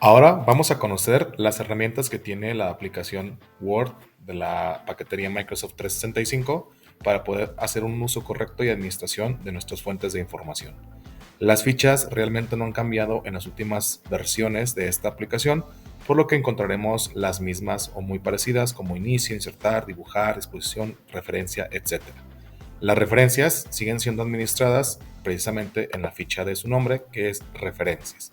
Ahora vamos a conocer las herramientas que tiene la aplicación Word de la paquetería Microsoft 365 para poder hacer un uso correcto y administración de nuestras fuentes de información. Las fichas realmente no han cambiado en las últimas versiones de esta aplicación, por lo que encontraremos las mismas o muy parecidas como inicio, insertar, dibujar, exposición, referencia, etc. Las referencias siguen siendo administradas precisamente en la ficha de su nombre, que es referencias.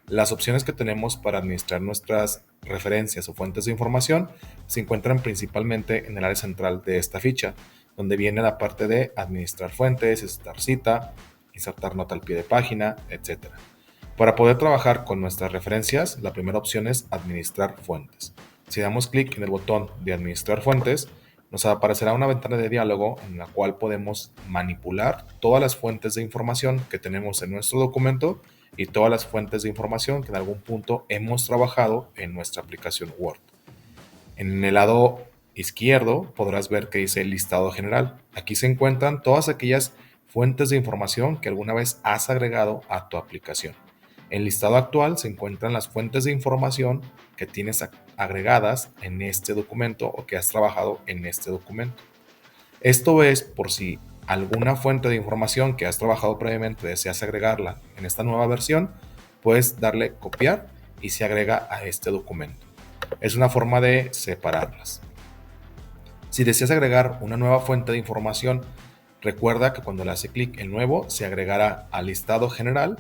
Las opciones que tenemos para administrar nuestras referencias o fuentes de información se encuentran principalmente en el área central de esta ficha, donde viene la parte de administrar fuentes, insertar cita, insertar nota al pie de página, etc. Para poder trabajar con nuestras referencias, la primera opción es administrar fuentes. Si damos clic en el botón de administrar fuentes, nos aparecerá una ventana de diálogo en la cual podemos manipular todas las fuentes de información que tenemos en nuestro documento y todas las fuentes de información que en algún punto hemos trabajado en nuestra aplicación Word. En el lado izquierdo podrás ver que dice listado general. Aquí se encuentran todas aquellas fuentes de información que alguna vez has agregado a tu aplicación. En el listado actual se encuentran las fuentes de información que tienes agregadas en este documento o que has trabajado en este documento. Esto es por si alguna fuente de información que has trabajado previamente deseas agregarla en esta nueva versión, puedes darle copiar y se agrega a este documento. Es una forma de separarlas. Si deseas agregar una nueva fuente de información, recuerda que cuando le hace clic en nuevo se agregará al listado general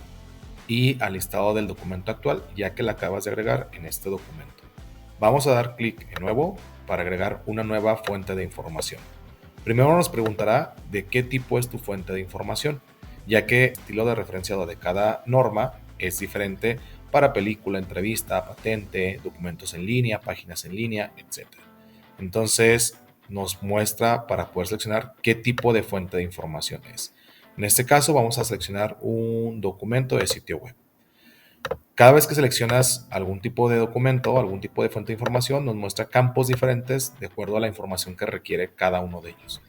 y al listado del documento actual, ya que la acabas de agregar en este documento. Vamos a dar clic en nuevo para agregar una nueva fuente de información. Primero nos preguntará de qué tipo es tu fuente de información, ya que el estilo de referenciado de cada norma es diferente para película, entrevista, patente, documentos en línea, páginas en línea, etc. Entonces nos muestra para poder seleccionar qué tipo de fuente de información es. En este caso vamos a seleccionar un documento de sitio web. Cada vez que seleccionas algún tipo de documento, algún tipo de fuente de información, nos muestra campos diferentes de acuerdo a la información que requiere cada uno de ellos.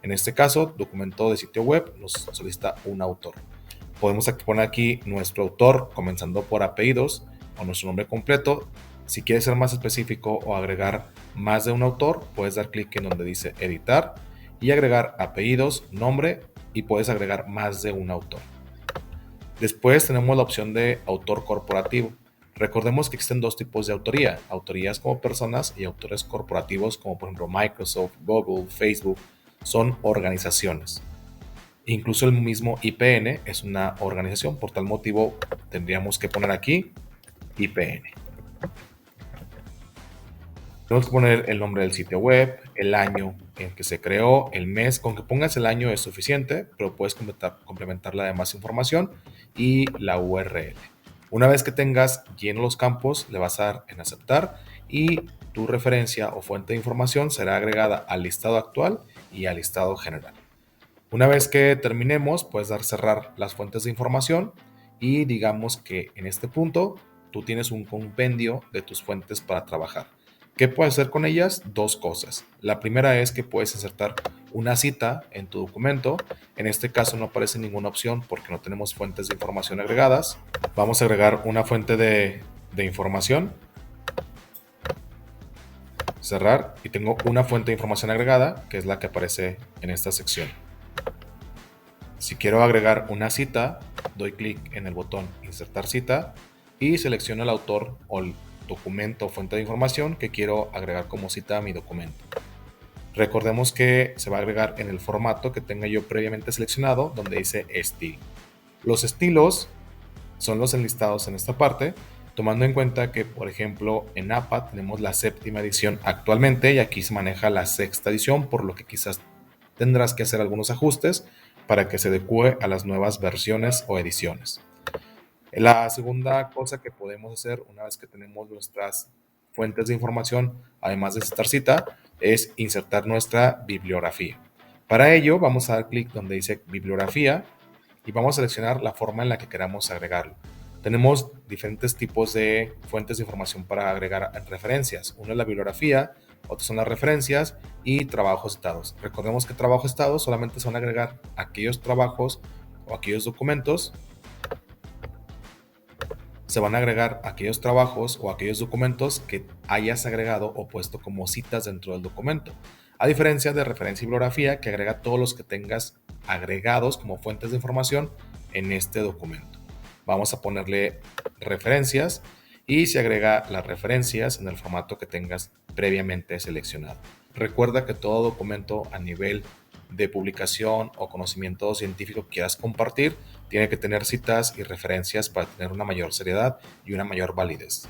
En este caso, documento de sitio web nos solicita un autor. Podemos poner aquí nuestro autor, comenzando por apellidos o nuestro nombre completo. Si quieres ser más específico o agregar más de un autor, puedes dar clic en donde dice editar y agregar apellidos, nombre y puedes agregar más de un autor. Después tenemos la opción de autor corporativo. Recordemos que existen dos tipos de autoría, autorías como personas y autores corporativos como por ejemplo Microsoft, Google, Facebook, son organizaciones. Incluso el mismo IPN es una organización, por tal motivo tendríamos que poner aquí IPN. Tenemos que poner el nombre del sitio web, el año en que se creó, el mes. Con que pongas el año es suficiente, pero puedes complementarla de más información y la URL. Una vez que tengas llenos los campos, le vas a dar en aceptar y tu referencia o fuente de información será agregada al listado actual y al listado general. Una vez que terminemos, puedes dar cerrar las fuentes de información y digamos que en este punto tú tienes un compendio de tus fuentes para trabajar. ¿Qué puedes hacer con ellas? Dos cosas. La primera es que puedes insertar una cita en tu documento. En este caso no aparece ninguna opción porque no tenemos fuentes de información agregadas. Vamos a agregar una fuente de información, cerrar y tengo una fuente de información agregada que es la que aparece en esta sección. Si quiero agregar una cita, doy clic en el botón Insertar cita y selecciono el autor o el documento o fuente de información que quiero agregar como cita a mi documento. Recordemos que se va a agregar en el formato que tenga yo previamente seleccionado, donde dice estilo. Los estilos son los enlistados en esta parte, tomando en cuenta que, por ejemplo, en APA tenemos la séptima edición actualmente y aquí se maneja la sexta edición, por lo que quizás tendrás que hacer algunos ajustes para que se adecue a las nuevas versiones o ediciones. La segunda cosa que podemos hacer una vez que tenemos nuestras fuentes de información, además de insertar cita, es insertar nuestra bibliografía. Para ello vamos a dar clic donde dice bibliografía y vamos a seleccionar la forma en la que queramos agregarlo. Tenemos diferentes tipos de fuentes de información para agregar referencias. Una es la bibliografía, otras son las referencias y trabajos citados. Recordemos que trabajos citados solamente se van a agregar aquellos trabajos o aquellos documentos Se van a agregar aquellos trabajos o aquellos documentos que hayas agregado o puesto como citas dentro del documento. A diferencia de referencia y bibliografía, que agrega todos los que tengas agregados como fuentes de información en este documento. Vamos a ponerle referencias y se agrega las referencias en el formato que tengas previamente seleccionado. Recuerda que todo documento a nivel de publicación o conocimiento científico que quieras compartir tiene que tener citas y referencias para tener una mayor seriedad y una mayor validez.